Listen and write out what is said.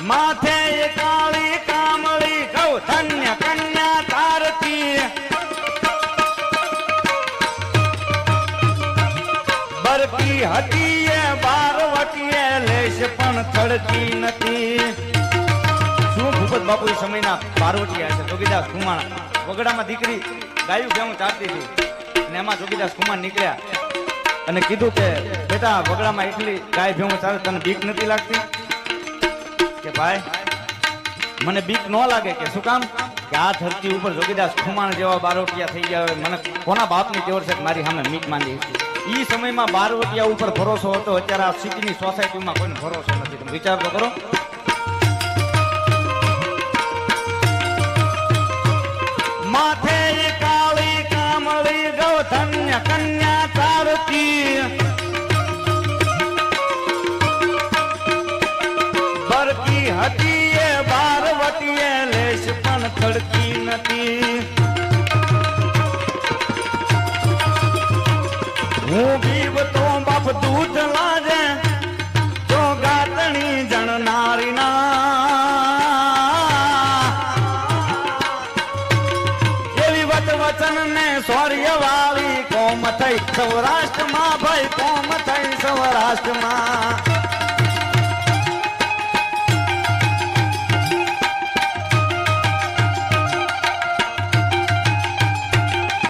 માથે કાળી કામળી કૌ ધન્ય કન્યા તારતી બરકી હતી એ બારવટીએ લેશ પણ થડતી નથી. શું ભૂપત બાપુ એ સમયના બારવટીયા છે. જોગીદાસ કુમાણા વગડામાં દીકરી ગાયું ભેવું ચાલતી હતી અને એમાં જોગીદાસ કુમાર નીકળ્યા અને કીધું કે બેટા વગડામાં એટલી ગાય ભેવું ચાલે તને બીક નથી લાગતી? કે ભાઈ મને બીક ન લાગે. કે શું કામ? કે આ ધરતી ઉપર જોગીદાસ ખુમાણ જેવા બારવટિયા થઈ ગયા હોય મને કોના બાપની ટેવર છે કે મારી સામે મીક માંડી હતી. ઈ સમયમાં બારવટિયા ઉપર ભરોસો હતો. અત્યારે આ સિટીની સોસાયટીમાં કોઈને ભરોસો નથી. તમે વિચાર તો કરો. માથે કાળી કામળી ગૌ ધન્ય કન્યા તારતી બરકી હતી એ બારવટીએ લેશ પણ થડતી નથી. હું બીવતો બાપ દૂધ લાજે જો ગાતણી જણનારી ના એવી વચન ને સ્વર્ય વાળી કોમ થઈ સૌરાષ્ટ્રમાં ભાઈ કોમ થઈ સૌરાષ્ટ્રમાં.